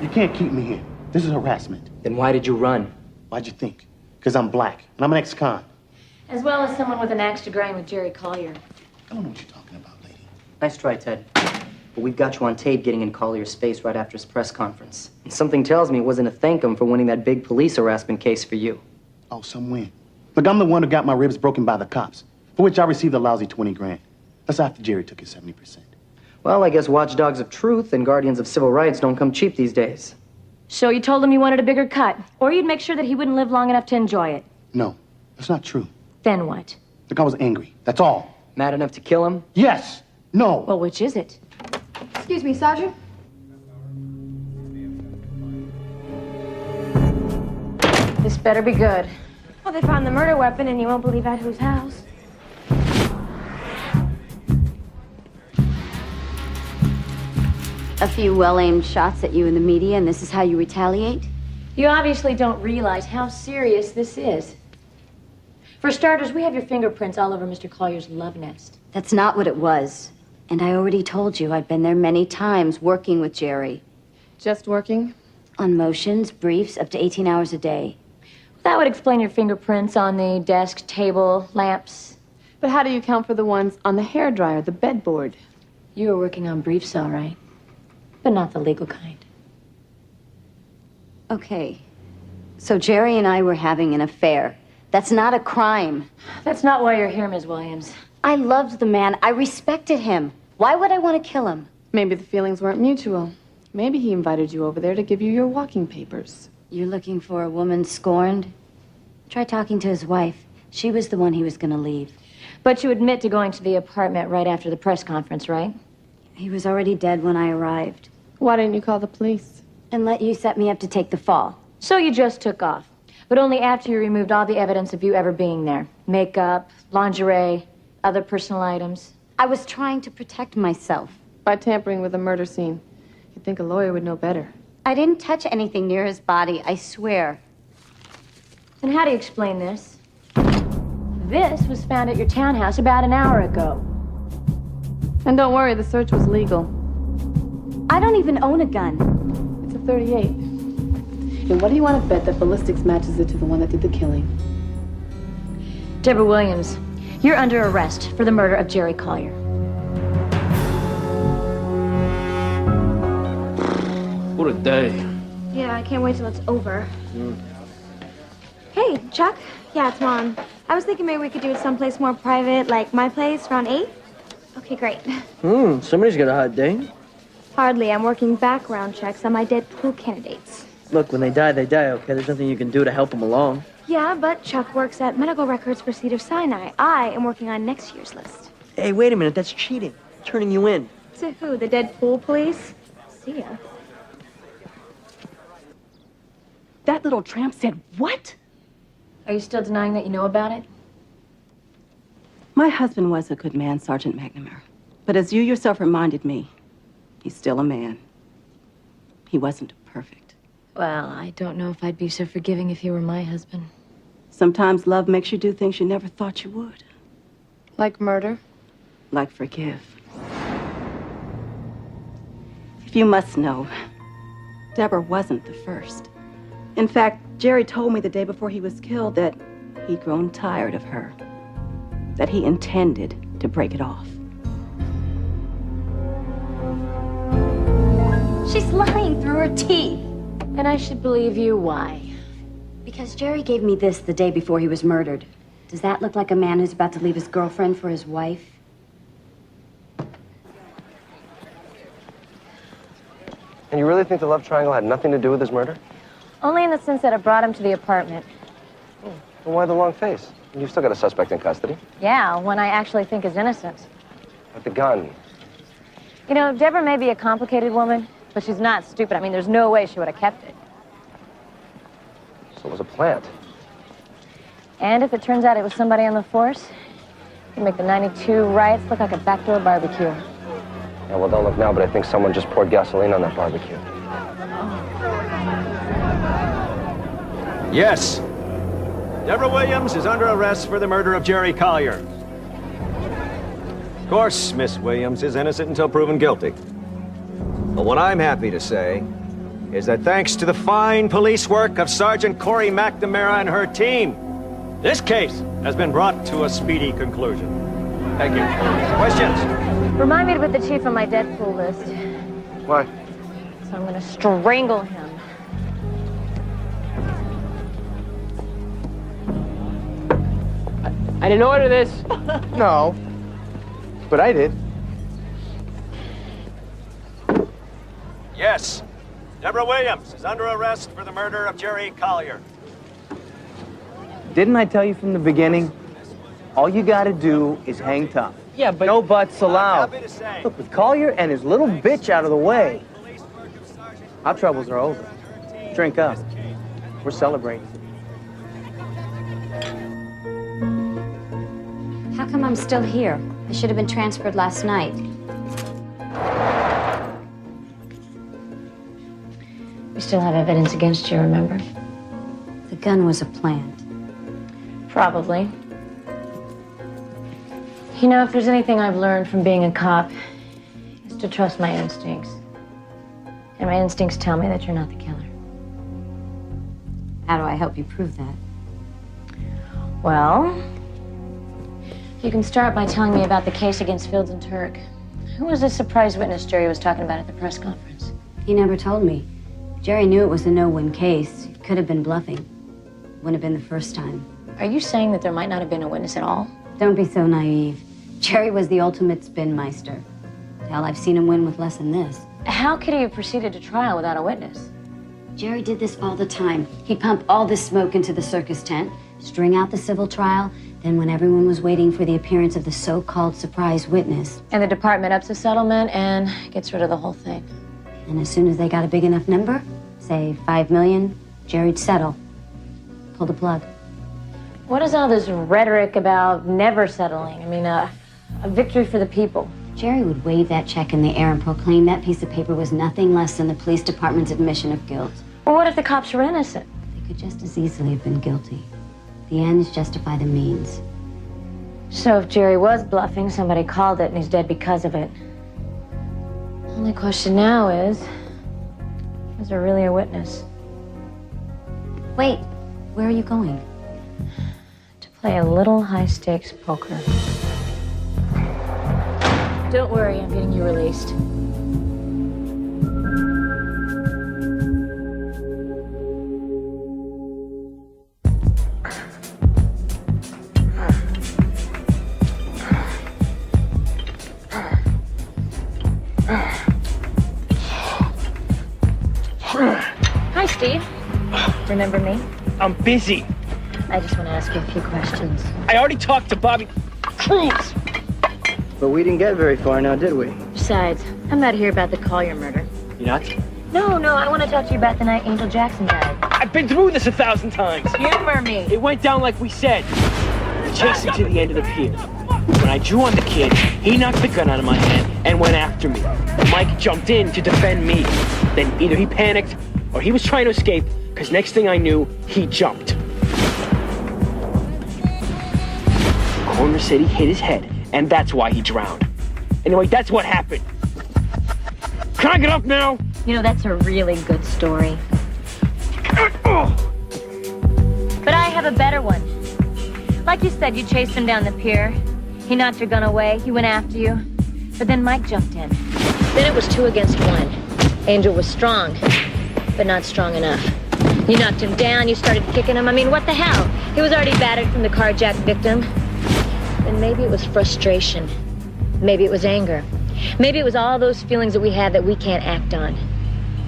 You can't keep me here. This is harassment. Then why did you run? Why'd you think? Because I'm black, and I'm an ex-con. As well as someone with an axe to grind with Jerry Collier. I don't know what you're talking about, lady. Nice try, Ted. But we've got you on tape getting in Collier's face right after his press conference. And something tells me it wasn't to thank him for winning that big police harassment case for you. Oh, some win. Look, I'm the one who got my ribs broken by the cops, for which I received a lousy 20 grand. That's after Jerry took his 70%. Well, I guess watchdogs of truth and guardians of civil rights don't come cheap these days. So you told him you wanted a bigger cut, or you'd make sure that he wouldn't live long enough to enjoy it. No, that's not true. Then what? Look, I was angry. That's all. Mad enough to kill him? Yes. No. Well, which is it? Excuse me, Sergeant. This better be good. Well, they found the murder weapon, and you won't believe at whose house. A few well-aimed shots at you in the media, and this is how you retaliate? You obviously don't realize how serious this is. For starters, we have your fingerprints all over Mr. Collier's love nest. That's not what it was. And I already told you I've been there many times working with Jerry. Just working? On motions, briefs, up to 18 hours a day. That would explain your fingerprints on the desk, table, lamps. But how do you count for the ones on the hairdryer, the bedboard? You were working on briefs, all right. But not the legal kind. Okay. So Jerry and I were having an affair. That's not a crime. That's not why you're here, Ms. Williams. I loved the man. I respected him. Why would I want to kill him? Maybe the feelings weren't mutual. Maybe he invited you over there to give you your walking papers. You're looking for a woman scorned? Try talking to his wife. She was the one he was going to leave. But you admit to going to the apartment right after the press conference, right? He was already dead when I arrived. Why didn't you call the police? And let you set me up to take the fall. So you just took off. But only after you removed all the evidence of you ever being there. Makeup, lingerie, other personal items. I was trying to protect myself. By tampering with a murder scene. You'd think a lawyer would know better. I didn't touch anything near his body, I swear. And how do you explain this? This was found at your townhouse about an hour ago. And don't worry, the search was legal. I don't even own a gun. It's a .38. And what do you want to bet that ballistics matches it to the one that did the killing? Deborah Williams, you're under arrest for the murder of Jerry Collier. What a day. Yeah, I can't wait till it's over. Hey, Chuck. Yeah, it's Mom. I was thinking maybe we could do it someplace more private, like my place, around 8. Okay, great. Somebody's got a hot day. Hardly. I'm working background checks on my dead pool candidates. Look, when they die, okay? There's nothing you can do to help them along. Yeah, but Chuck works at medical records for Cedars-Sinai. I am working on next year's list. Hey, wait a minute. That's cheating. Turning you in. To who? The dead pool police? See ya. That little tramp said what? Are you still denying that you know about it? My husband was a good man, Sergeant McNamara. But as you yourself reminded me, he's still a man. He wasn't perfect. Well, I don't know if I'd be so forgiving if you were my husband. Sometimes love makes you do things you never thought you would. Like murder? Like forgive. If you must know, Deborah wasn't the first. In fact, Jerry told me the day before he was killed that he'd grown tired of her. That he intended to break it off. She's lying through her teeth. And I should believe you. Why? Because Jerry gave me this the day before he was murdered. Does that look like a man who's about to leave his girlfriend for his wife? And you really think the love triangle had nothing to do with his murder? Only in the sense that it brought him to the apartment. Well, why the long face? You've still got a suspect in custody. Yeah, one I actually think is innocent. But the gun. You know, Deborah may be a complicated woman, but she's not stupid. I mean, there's no way she would have kept it. So it was a plant. And if it turns out it was somebody on the force, you make the 92 riots look like a backdoor barbecue. Yeah, well, don't look now, but I think someone just poured gasoline on that barbecue. Yes. Deborah Williams is under arrest for the murder of Jerry Collier. Of course, Miss Williams is innocent until proven guilty. But what I'm happy to say is that thanks to the fine police work of Sergeant Cory McNamara and her team, this case has been brought to a speedy conclusion. Thank you. Questions? Remind me to put the chief on my Deadpool list. Why? So I'm gonna strangle him. I didn't order this. No. But I did. Yes. Deborah Williams is under arrest for the murder of Jerry Collier. Didn't I tell you from the beginning? All you gotta do is hang tough. Yeah, but No buts allowed. Happy to say. Look, with Collier and his little bitch out of the way, our troubles are over. Drink up. We're celebrating. How come I'm still here? I should have been transferred last night. We still have evidence against you, remember? The gun was a plant. Probably. You know, if there's anything I've learned from being a cop, it's to trust my instincts. And my instincts tell me that you're not the killer. How do I help you prove that? Well, you can start by telling me about the case against Fields and Turk. Who was the surprise witness Jerry was talking about at the press conference? He never told me. Jerry knew it was a no-win case. Could have been bluffing. Wouldn't have been the first time. Are you saying that there might not have been a witness at all? Don't be so naive. Jerry was the ultimate spin meister. Hell, I've seen him win with less than this. How could he have proceeded to trial without a witness? Jerry did this all the time. He'd pump all this smoke into the circus tent, string out the civil trial, then when everyone was waiting for the appearance of the so-called surprise witness. And the department ups a settlement and gets rid of the whole thing. And as soon as they got a big enough number, say 5 million, Jerry'd settle. Pull the plug. What is all this rhetoric about never settling? I mean, a victory for the people. Jerry would wave that check in the air and proclaim that piece of paper was nothing less than the police department's admission of guilt. Well, what if the cops were innocent? They could just as easily have been guilty. The ends justify the means. So if Jerry was bluffing, somebody called it and he's dead because of it. Only question now is there really a witness? Wait, where are you going? To play a little high-stakes poker. Don't worry, I'm getting you released. Hi, Steve. Remember me? I'm busy. I just want to ask you a few questions. I already talked to Bobby Cruz. But we didn't get very far now, did we? Besides, I'm not here about the Collier murder. You not? No, I want to talk to you about the night Angel Jackson died. I've been through this 1,000 times. Humor me. It went down like we said. We chased him to the end of the pier. When I drew on the kid, he knocked the gun out of my hand and went after me. Mike jumped in to defend me. Then either he panicked or he was trying to escape, because next thing I knew, he jumped. Coroner said he hit his head, and that's why he drowned. Anyway, that's what happened. Can I get up now? You know, that's a really good story. But I have a better one. Like you said, you chased him down the pier. He knocked your gun away. He went after you. But then Mike jumped in. Then it was 2 against 1. Angel was strong, but not strong enough. You knocked him down. You started kicking him. I mean, what the hell? He was already battered from the carjacked victim. Then maybe it was frustration. Maybe it was anger. Maybe it was all those feelings that we have that we can't act on.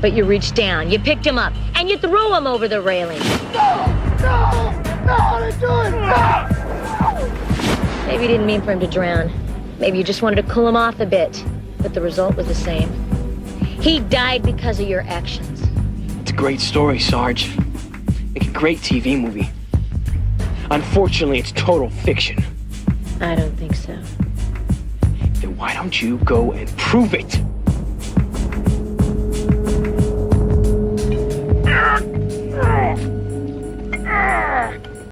But you reached down, you picked him up, and you threw him over the railing. No, do it! No! Maybe you didn't mean for him to drown. Maybe you just wanted to cool him off a bit. But the result was the same. He died because of your actions. It's a great story, Sarge. Make a great TV movie. Unfortunately, it's total fiction. I don't think so. Then why don't you go and prove it?